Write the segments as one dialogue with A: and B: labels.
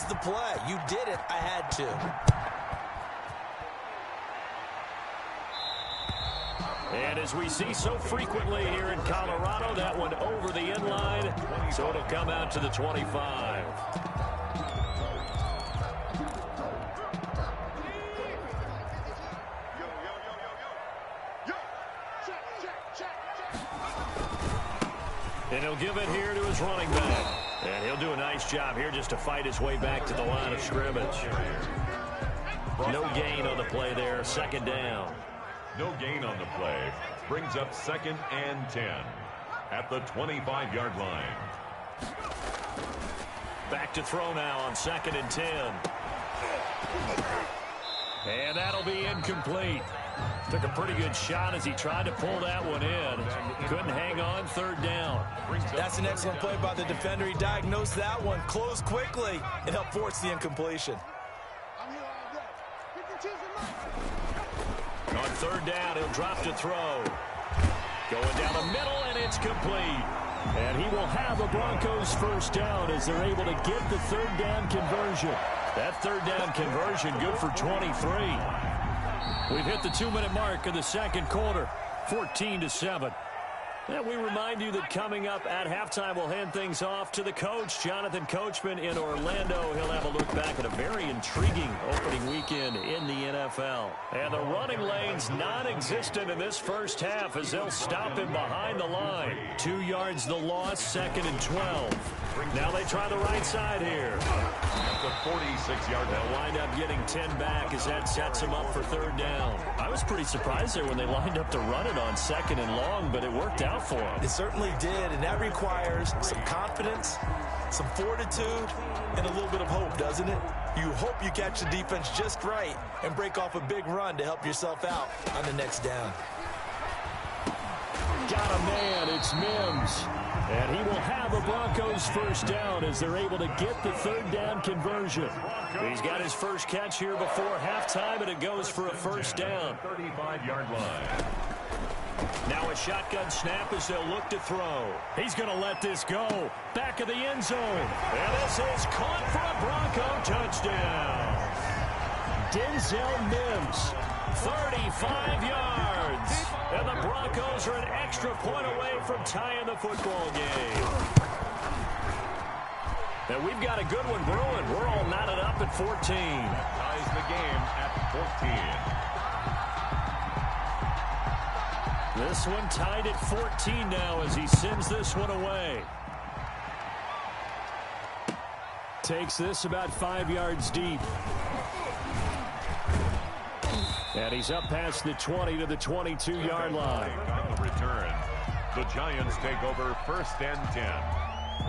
A: the play. You did it. I had to.
B: And as we see so frequently here in Colorado, that one over the end line, so it'll come out to the 25. And he'll give it here to his running back. And he'll do a nice job here just to fight his way back to the line of scrimmage. No gain on the play there, second down.
C: No gain on the play. Brings up 2nd and 10 at the 25-yard line.
B: Back to throw now on 2nd and 10. And that'll be incomplete. Took a pretty good shot as he tried to pull that one in. Couldn't hang on, 3rd down.
A: That's an excellent play by the defender. He diagnosed that one, closed quickly, and helped force the incompletion.
B: On 3rd down, he'll drop to throw. Going down the middle, and it's complete. And he will have the Broncos first down as they're able to get the 3rd down conversion. That 3rd down conversion good for 23. We've hit the 2-minute mark of the second quarter, 14-7. And we remind you that coming up at halftime, we'll hand things off to the coach, Jonathan Coachman in Orlando. He'll have a look back at a very intriguing opening weekend in the NFL. And the running lane's non-existent in this first half as they'll stop him behind the line. 2 yards the loss, 2nd and 12. Now they try the right side here.
C: The 46-yard
B: They'll wind up getting 10 back as that sets him up for 3rd down. I was pretty surprised there when they lined up to run it on 2nd and long, but it worked out for him.
A: It certainly did, and that requires some confidence, some fortitude, and a little bit of hope, doesn't it? You hope you catch the defense just right and break off a big run to help yourself out on the next down.
B: Got a man, it's Mims. And he will have the Broncos first down as they're able to get the 3rd down conversion. He's got his first catch here before halftime, and it goes for a first down.
C: 35-yard line.
B: Now a shotgun snap as they'll look to throw. He's going to let this go. Back of the end zone. And this is caught for a Bronco touchdown. Denzel Mims, 35 yards. And the Broncos are an extra point away from tying the football game. And we've got a good one brewing. We're all knotted up at 14.
C: Ties the game at 14.
B: This one tied at 14 now as he sends this one away. Takes this about 5 yards deep. And he's up past the 20 to the 22-yard line.
C: On the return, the Giants take over 1st and 10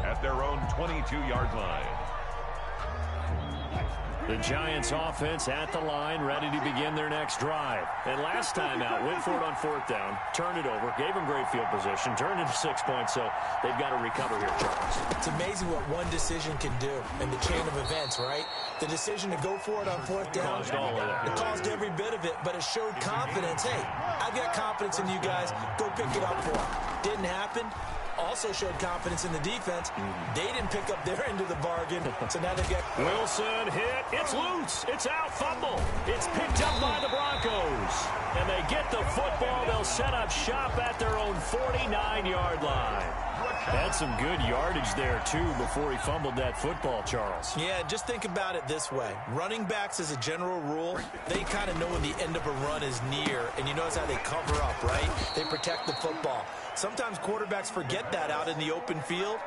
C: at their own 22-yard line.
B: The Giants offense at the line, ready to begin their next drive. And last time out, went for it on 4th down, turned it over, gave them great field position, turned into 6 points, so they've got to recover here, Charles.
A: It's amazing what one decision can do in the chain of events, right? The decision to go for it on 4th down,
B: Caused all of that.
A: it caused every bit of it, but it showed confidence. Hey, I've got confidence in you guys. Go pick it up for them. Didn't happen. Also showed confidence in the defense. They didn't pick up their end of the bargain, so now they get...
B: Wilson hit. It's loose. It's out. Fumble. It's picked up by the Broncos. And they get the football. They'll set up shop at their own 49-yard line. Had some good yardage there, too, before he fumbled that football, Charles.
A: Yeah, just think about it this way. Running backs, as a general rule, they kind of know when the end of a run is near, and you notice how they cover up, right? They protect the football. Sometimes quarterbacks forget that out in the open field.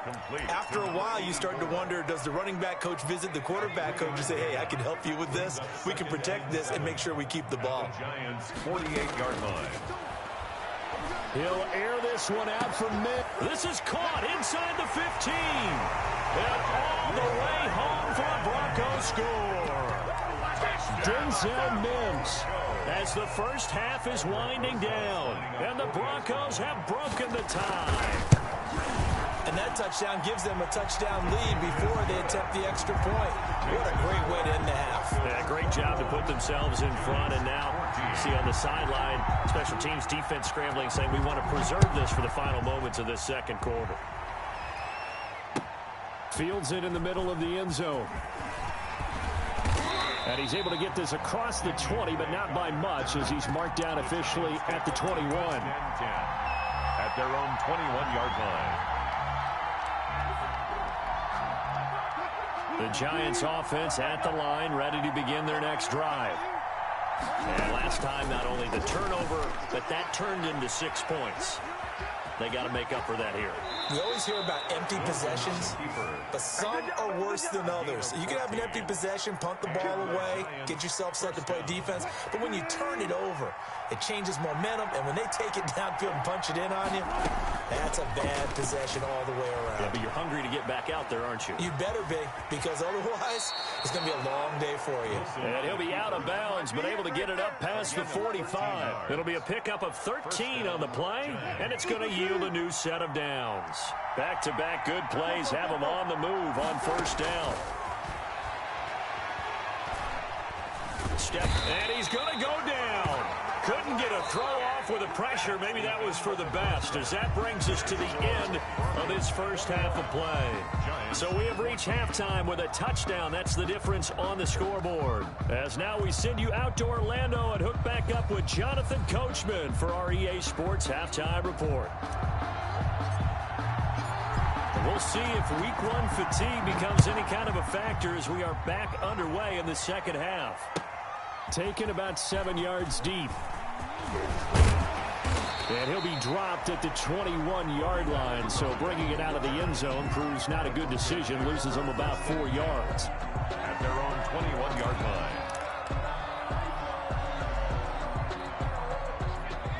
A: After a while, you start to wonder, does the running back coach visit the quarterback coach and say, hey, I can help you with this. We can protect this and make sure we keep the ball.
C: Giants 48-yard line.
B: He'll air this one out from mid. This is caught inside the 15. And all the way home for a Bronco score. Denzel Mims, as the first half is winding down. And the Broncos have broken the tie.
A: And that touchdown gives them a touchdown lead before they attempt the extra point. What a great way to end the half.
B: Yeah, great job to put themselves in front. And now, see on the sideline, special teams defense scrambling, saying we want to preserve this for the final moments of this second quarter. Fields it in the middle of the end zone. And he's able to get this across the 20, but not by much, as he's marked down officially at the 21.
C: 10-10 at their own 21-yard line.
B: The Giants offense at the line, ready to begin their next drive. And last time, not only the turnover, but that turned into 6 points. They got to make up for that here.
A: We always hear about empty possessions, but some are worse than others. You can have an empty possession, punt the ball away, get yourself set to play defense, but when you turn it over, it changes momentum, and when they take it downfield and punch it in on you, that's a bad possession all the way around.
B: Yeah, but you're hungry to get back out there, aren't you?
A: You better be, because otherwise, it's going to be a long day for you.
B: And he'll be out of bounds, but able to get it up past the 45. It'll be a pickup of 13 on the play, and it's going to yield a new set of downs. Back-to-back good plays have him on the move on first down. Step, and he's going to go down. Couldn't get a throw off with the pressure. Maybe that was for the best, as that brings us to the end of this first half of play. So we have reached halftime with a touchdown. That's the difference on the scoreboard. As now we send you out to Orlando and hook back up with Jonathan Coachman for our EA Sports Halftime Report. We'll see if week one fatigue becomes any kind of a factor as we are back underway in the second half. Taken about 7 yards deep. And he'll be dropped at the 21-yard line, so bringing it out of the end zone proves not a good decision, loses them about 4 yards.
C: At their own 21-yard line.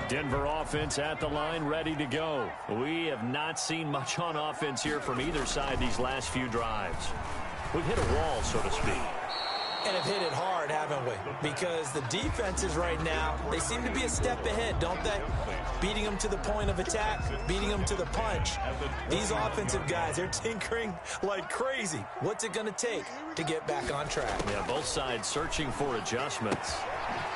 B: Denver offense at the line, ready to go. We have not seen much on offense here from either side these last few drives. We've hit a wall, so to speak.
A: And have hit it hard, haven't we? Because the defenses right now, they seem to be a step ahead, don't they? Beating them to the point of attack, beating them to the punch. These offensive guys, they're tinkering like crazy. What's it going to take to get back on track?
B: Yeah, both sides searching for adjustments.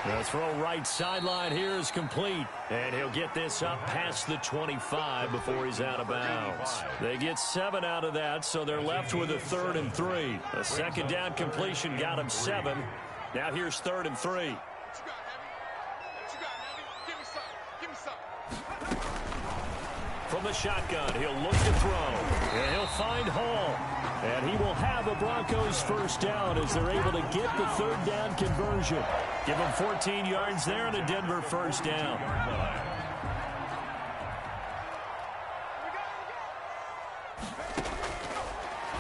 B: The throw right sideline here is complete. And he'll get this up past the 25 before he's out of bounds. They get 7 out of that, so they're left with a 3rd and 3. A second down completion got him 7. Now here's 3rd and 3. From the shotgun, he'll look to throw. And he'll find Hall. And he will have a Broncos first down as they're able to get the 3rd down conversion. Give him 14 yards there and a Denver first down.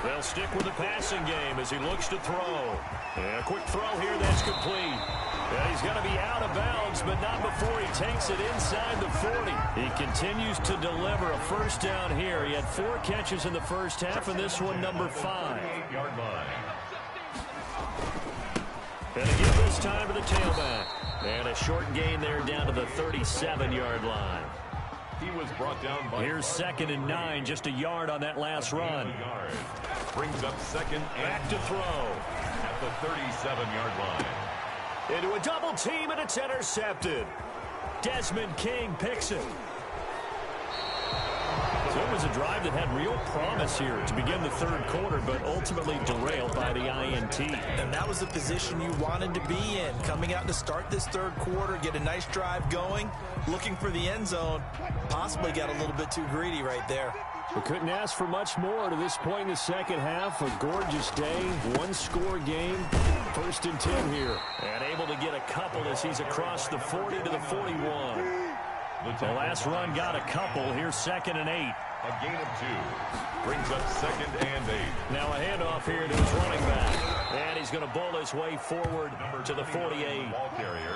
B: They'll stick with the passing game as he looks to throw. And a quick throw here that's complete. And he's going to be out of bounds, but not before he takes it inside the 40. He continues to deliver a first down here. He had 4 catches in the first half, and this one number 5. And again this time to the tailback. And a short gain there down to the 37-yard line.
C: He was brought down by...
B: Here's 2nd and 9, just a yard on that last run.
C: Brings up 2nd and...
B: Back to throw.
C: At the 37-yard line.
B: Into a double team, and it's intercepted. Desmond King picks it. So it was a drive that had real promise here to begin the 3rd quarter, but ultimately derailed by the INT.
A: And that was the position you wanted to be in, coming out to start this 3rd quarter, get a nice drive going, looking for the end zone. Possibly got a little bit too greedy right there.
B: We couldn't ask for much more to this point in the second half. A gorgeous day, 1-score game, 1st and 10 here. And able to get a couple as he's across the 40 to the 41. The last run got a couple. Here's 2nd and 8.
C: A gain of 2. Brings up 2nd and 8.
B: Now a handoff here to his running back. And he's going to bowl his way forward to the 48.
C: Ball carrier.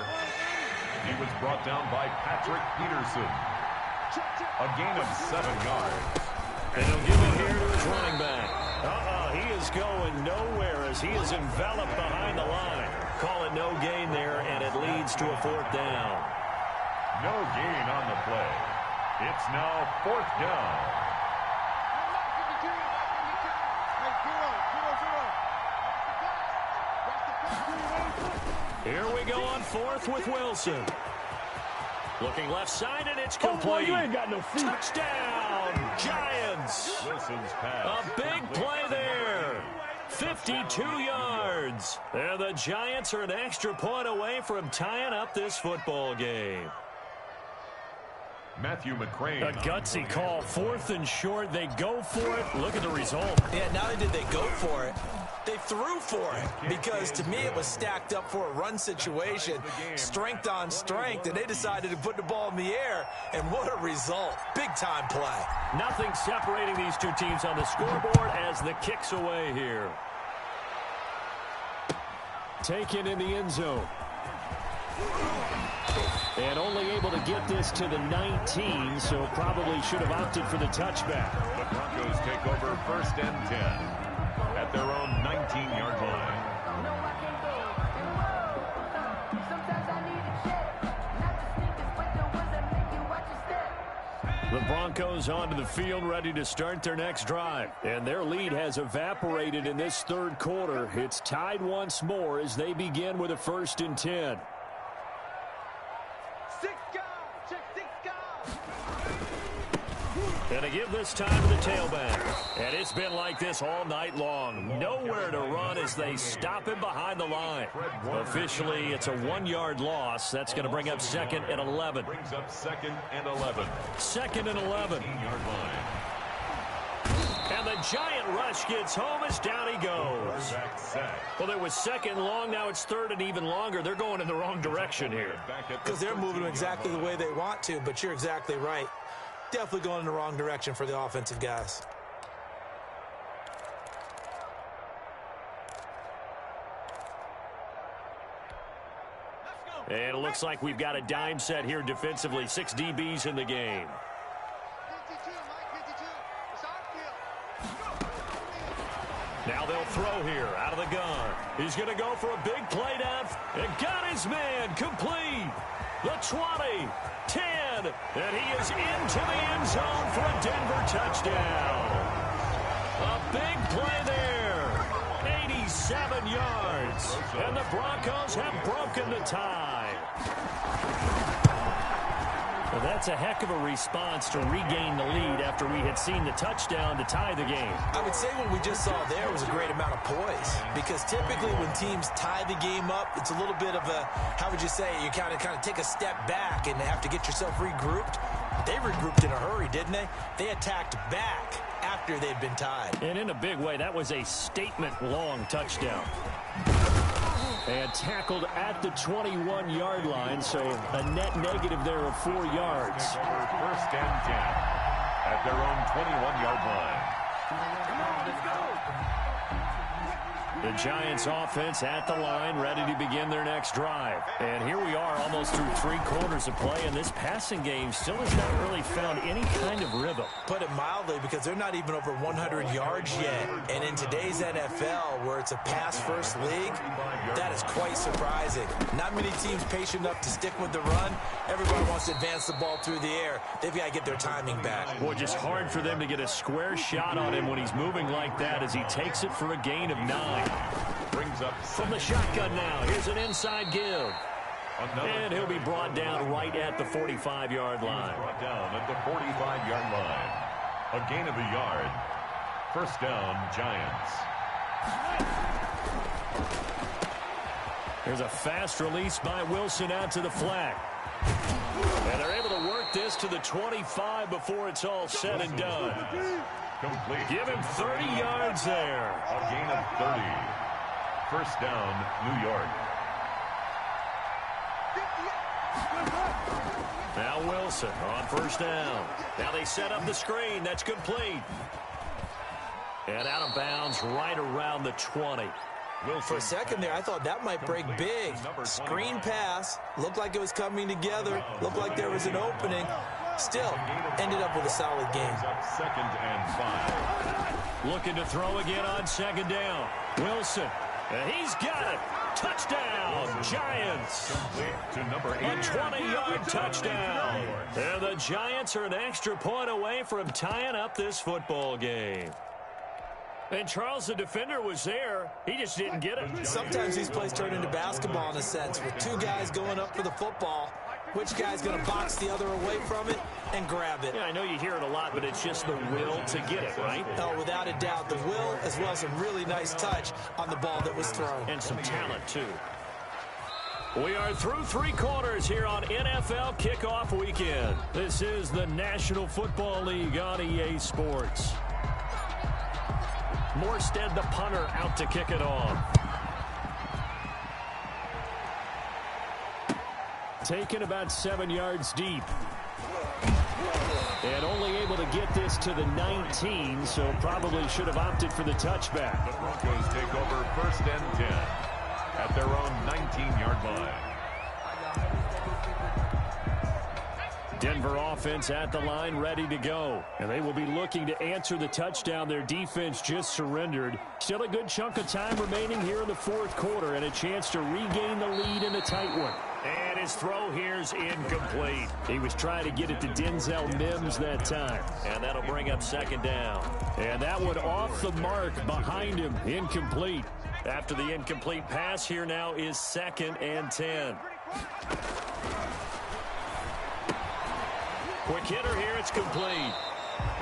C: He was brought down by Patrick Peterson. A gain of 7 yards.
B: And he'll give it here to his running back. He is going nowhere as he is enveloped behind the line. Call it no gain there, and it leads to a 4th down.
C: No gain on the play. It's now 4th down.
B: Here we go on 4th with Wilson. Looking left side, and it's complete.
D: Oh, boy, you ain't got no feet.
B: Touchdown, Giants.
C: Wilson's pass.
B: A big play there. 52 yards. And the Giants are an extra point away from tying up this football game.
C: Matthew McCrane.
B: A gutsy call, 4th and short. They go for it. Look at the result.
A: Yeah, not only did they go for it, they threw for it, because to me it was stacked up for a run situation, strength on strength, and they decided to put the ball in the air, and what a result. Big-time play.
B: Nothing separating these two teams on the scoreboard as the kick's away here. Taken in the end zone. And only able to get this to the 19, so probably should have opted for the touchback.
C: The Broncos take over 1st and 10 at their own 19-yard line.
B: The Broncos onto the field, ready to start their next drive. And their lead has evaporated in this 3rd quarter. It's tied once more as they begin with a 1st and 10. And to give this time to the tailback. And it's been like this all night long. Nowhere to run as they stop him behind the line. Officially, it's a 1-yard loss. That's going to bring up 2nd and 11.
C: Brings up 2nd and 11.
B: 2nd and 11.
C: 18-yard line.
B: And the giant rush gets home as down he goes. Well, it was 2nd long. Now it's 3rd and even longer. They're going in the wrong direction here.
A: Because they're moving exactly the way they want to, but you're exactly right. Definitely going in the wrong direction for the offensive guys.
B: And it looks like we've got a dime set here defensively. 6 DBs in the game. Now they'll throw here out of the gun. He's going to go for a big play down. And got his man complete. The 20, 10, and he is into the end zone for a Denver touchdown. A big play there. 87 yards. And the Broncos have broken the tie. Well, that's a heck of a response to regain the lead after we had seen the touchdown to tie the game.
A: I would say what we just saw there was a great amount of poise, because typically when teams tie the game up, it's a little bit of a, how would you say, you kind of take a step back and have to get yourself regrouped. They regrouped in a hurry, didn't they? They attacked back after they'd been tied.
B: And in a big way, that was a statement-long touchdown. And tackled at the 21-yard line, so a net negative there of 4 yards.
C: 1st and 10 at their own 21-yard line.
B: The Giants offense at the line, ready to begin their next drive. And here we are almost through 3 quarters of play, and this passing game still has not really found any kind of rhythm.
A: Put it mildly, because they're not even over 100 yards yet. And in today's NFL, where it's a pass-first league, that is quite surprising. Not many teams patient enough to stick with the run. Everybody wants to advance the ball through the air. They've got to get their timing back.
B: Boy, just hard for them to get a square shot on him when he's moving like that as he takes it for a gain of 9.
C: Brings up
B: from the shotgun now. Here's an inside give. And he'll be brought down right at the 45-yard line.
C: Brought down at the 45-yard line. A gain of a yard. 1st down, Giants.
B: There's a fast release by Wilson out to the flat. And they're able to work this to the 25 before it's all said and done.
C: Complete.
B: Give him 30 yards there.
C: A gain of 30. 1st down, New York.
B: Now Wilson on 1st down. Now they set up the screen. That's complete. And out of bounds right around the 20.
A: For a second there, I thought that might break big. Screen pass. Looked like it was coming together. Looked like there was an opening. Still, ended up with a solid game.
C: 2nd and 5.
B: Looking to throw again on 2nd down. Wilson. And he's got it. Touchdown, Giants.
C: To number 8.
B: A 20-yard touchdown. And the Giants are an extra point away from tying up this football game. And Charles, the defender, was there. He just didn't get it.
A: Sometimes these plays turn into basketball in a sense, with 2 guys going up for the football. Which guy's going to box the other away from it and grab it?
B: Yeah, I know you hear it a lot, but it's just the will to get it, right?
A: Oh, without a doubt, the will as well as a really nice touch on the ball that was thrown.
B: And some talent, too. We are through 3 quarters here on NFL Kickoff Weekend. This is the National Football League on EA Sports. Morstead, the punter, out to kick it off. Taken about 7 yards deep. And only able to get this to the 19, so probably should have opted for the touchback.
C: The Broncos take over 1st and 10 at their own 19-yard line.
B: Denver offense at the line, ready to go. And they will be looking to answer the touchdown their defense just surrendered. Still a good chunk of time remaining here in the 4th quarter and a chance to regain the lead in a tight one. And his throw here's incomplete. He was trying to get it to Denzel Mims that time. And that'll bring up 2nd down. And that one off the mark behind him, incomplete. After the incomplete pass, here now is 2nd and 10. Quick hitter here, it's complete.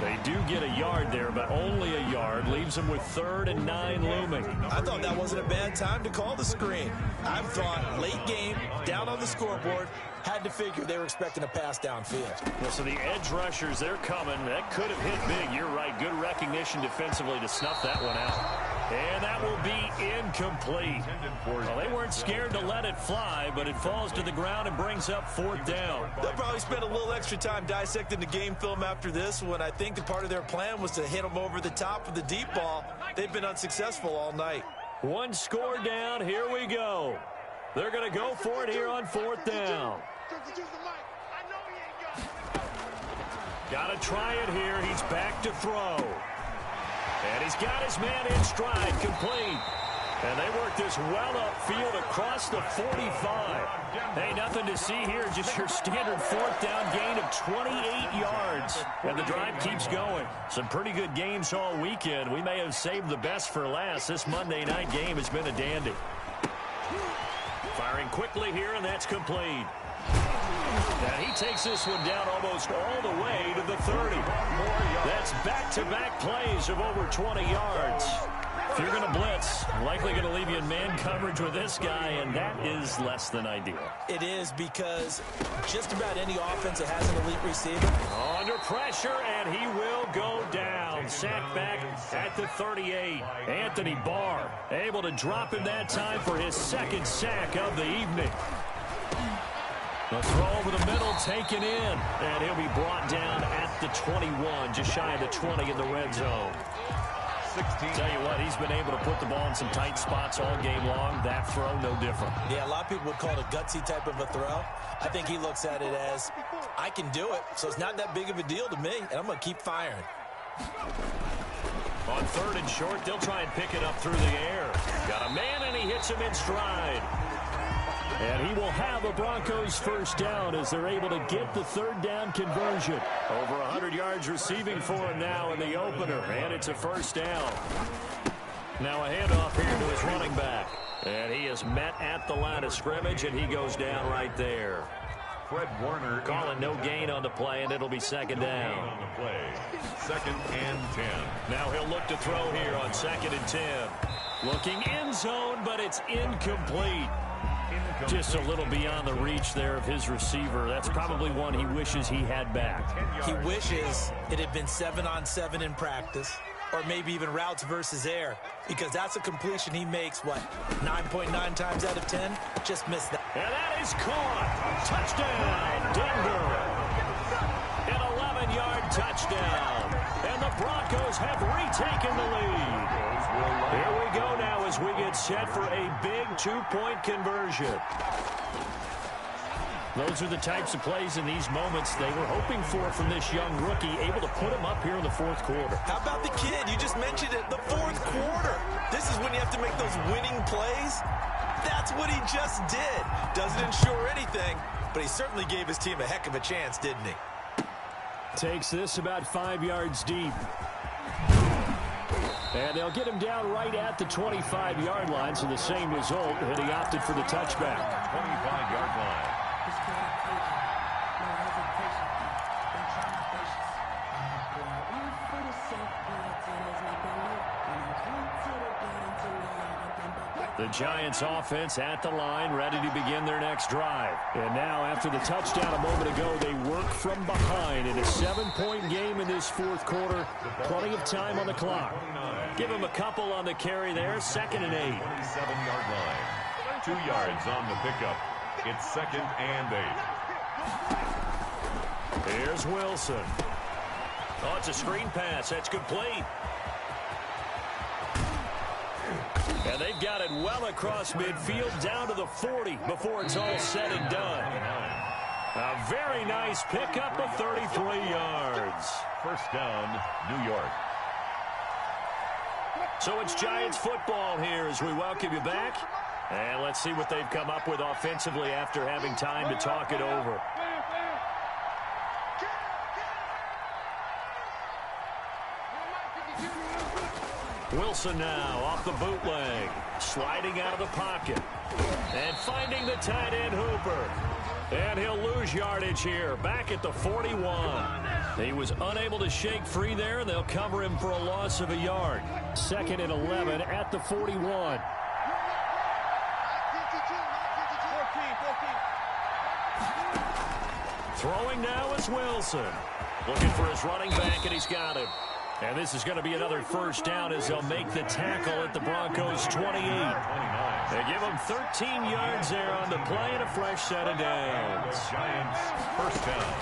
B: They do get a yard there, but only a yard. Leaves them with 3rd and 9 looming.
A: I thought that wasn't a bad time to call the screen. I thought late game, down on the scoreboard, had to figure they were expecting a pass downfield.
B: Well, so the edge rushers, they're coming. That could have hit big. You're right. Good recognition defensively to snuff that one out. And that will be incomplete. Well, they weren't scared to let it fly, but it falls to the ground and brings up 4th down.
A: They'll probably spend a little extra time dissecting the game film after this one. I think that part of their plan was to hit them over the top of the deep ball. They've been unsuccessful all night.
B: 1 score down. Here we go. They're going to go for it here on 4th down. Got to try it here. He's back to throw. And he's got his man in stride, complete. And they work this well upfield across the 45. Hey, nothing to see here, just your standard 4th down gain of 28 yards. And the drive keeps going. Some pretty good games all weekend. We may have saved the best for last. This Monday night game has been a dandy. Firing quickly here, and that's complete. And he takes this one down almost all the way to the 30. That's back-to-back plays of over 20 yards. If you're going to blitz, likely going to leave you in man coverage with this guy, and that is less than ideal.
A: It is, because just about any offense that has an elite receiver.
B: Under pressure, and he will go down. Sacked back at the 38. Anthony Barr able to drop him that time for his 2nd sack of the evening. The throw over the middle, taken in, and he'll be brought down at the 21, just shy of the 20 in the red zone. 16. Tell you what, he's been able to put the ball in some tight spots all game long. That throw, no different.
A: Yeah, a lot of people would call it a gutsy type of a throw. I think he looks at it as, I can do it, so it's not that big of a deal to me, and I'm going to keep firing.
B: On 3rd and short, they'll try and pick it up through the air. Got a man, and he hits him in stride. And he will have a Broncos 1st down as they're able to get the 3rd down conversion. Over 100 yards receiving for him now in the opener, and it's a 1st down. Now a handoff here to his running back. And he is met at the line of scrimmage, and he goes down right there.
C: Fred Warner
B: calling no gain on the play, and it'll be 2nd down.
C: On the play, 2nd and 10.
B: Now he'll look to throw here on 2nd and 10. Looking end zone, but it's incomplete. Just a little beyond the reach there of his receiver. That's probably one he wishes he had back.
A: He wishes it had been 7-on-7 in practice, or maybe even routes versus air, because that's a completion he makes, 9.9 times out of 10? Just missed that.
B: And that is caught. Touchdown, Denver. An 11-yard touchdown. And the Broncos have retaken the lead. Here we go now as we get set for a big 2-point conversion. Those are the types of plays in these moments they were hoping for from this young rookie, able to put him up here in the 4th quarter.
A: How about the kid? You just mentioned it, the 4th quarter. This is when you have to make those winning plays. That's what he just did. Doesn't ensure anything, but he certainly gave his team a heck of a chance, didn't he?
B: Takes this about 5 yards deep. And they'll get him down right at the 25-yard line, so the same result, and he opted for the touchback.
C: 25-yard line.
B: The Giants offense at the line, ready to begin their next drive. And now, after the touchdown a moment ago, they work from behind in a 7-point game in this fourth quarter. Plenty of time on the clock. Give them a couple on the carry there, 2nd and 8.
C: 27-yard line. 2 yards on the pickup. It's 2nd and 8.
B: Here's Wilson. Oh, it's a screen pass. That's complete. And they've got it well across midfield down to the 40 before it's all said and done. A very nice pickup of 33 yards.
C: First down, New York.
B: So it's Giants football here as we welcome you back. And let's see what they've come up with offensively after having time to talk it over. Wilson now off the bootleg, sliding out of the pocket, and finding the tight end Hooper. And he'll lose yardage here, back at the 41. He was unable to shake free there, and they'll cover him for a loss of a yard. 2nd and 11 at the 41. Throwing now is Wilson. Looking for his running back, and he's got him. And this is going to be another first down as they'll make the tackle at the Broncos' 28. They give him 13 yards there on the play and a fresh set of downs.
C: Giants first down.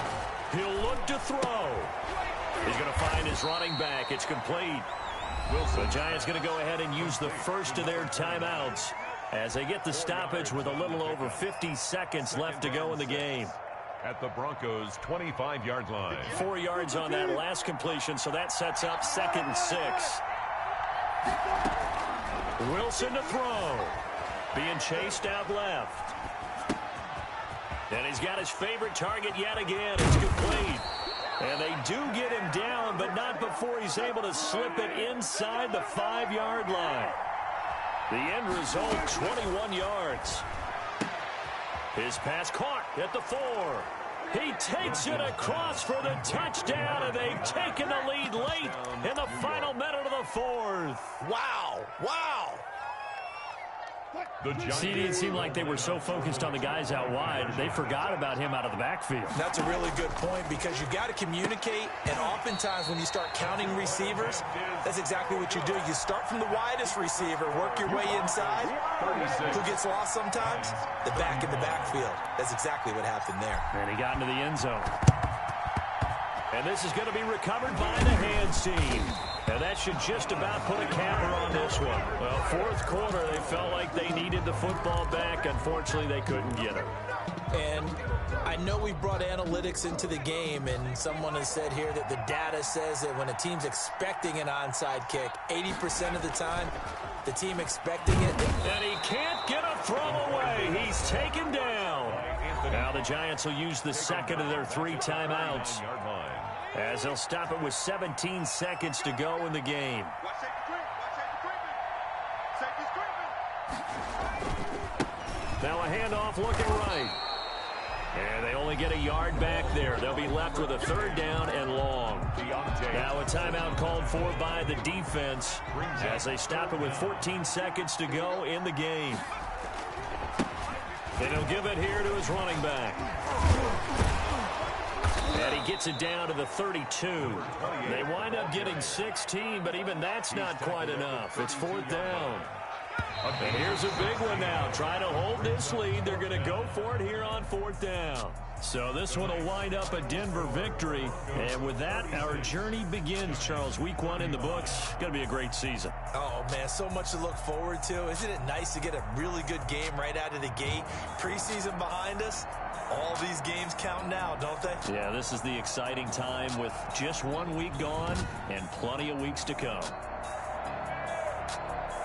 B: He'll look to throw. He's going to find his running back. It's complete. The Giants going to go ahead and use the first of their timeouts as they get the stoppage with a little over 50 seconds left to go in the game.
C: At the Broncos' 25-yard line.
B: 4 yards on that last completion, so that sets up 2nd and 6. Wilson to throw. Being chased out left. And he's got his favorite target yet again. It's complete. And they do get him down, but not before he's able to slip it inside the 5-yard line. The end result, 21 yards. His pass caught at the 4. He takes it across for the touchdown, and they've taken the lead late in the final minute of the 4th.
A: Wow. Wow.
B: See, it seemed like they were so focused on the guys out wide, they forgot about him out of the backfield.
A: That's a really good point because you got to communicate, and oftentimes when you start counting receivers, that's exactly what you do. You start from the widest receiver, work your way inside. Who gets lost sometimes? The back in the backfield. That's exactly what happened there.
B: And he got into the end zone. And this is going to be recovered by the hands team. And that should just about put a capper on this one. Well, fourth quarter, they felt like they needed the football back. Unfortunately, they couldn't get it.
A: And I know we brought analytics into the game, and someone has said here that the data says that when a team's expecting an onside kick, 80% of the time, the team expecting it.
B: And he can't get a throw away. He's taken down. Now the Giants will use the second of their 3 timeouts, as they'll stop it with 17 seconds to go in the game. Now a handoff looking right. And they only get a yard back there. They'll be left with a 3rd down and long. Now a timeout called for by the defense as they stop it with 14 seconds to go in the game. And he'll give it here to his running back. And he gets it down to the 32. They wind up getting 16, but even that's not quite enough. It's 4th down. And here's a big one now. Trying to hold this lead. They're going to go for it here on 4th down. So this one will wind up a Denver victory. And with that, our journey begins, Charles. Week 1 in the books. Going to be a great season.
A: Oh, man, so much to look forward to. Isn't it nice to get a really good game right out of the gate? Preseason behind us. All these games count now, don't they?
B: Yeah, this is the exciting time with just 1 week gone and plenty of weeks to come.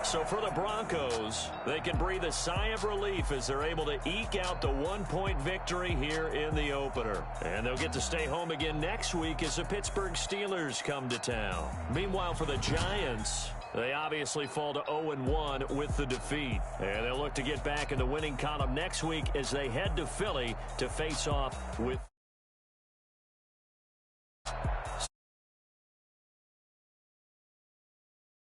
B: So for the Broncos, they can breathe a sigh of relief as they're able to eke out the 1-point victory here in the opener. And they'll get to stay home again next week as the Pittsburgh Steelers come to town. Meanwhile, for the Giants, they obviously fall to 0-1 with the defeat. And they'll look to get back in the winning column next week as they head to Philly to face off with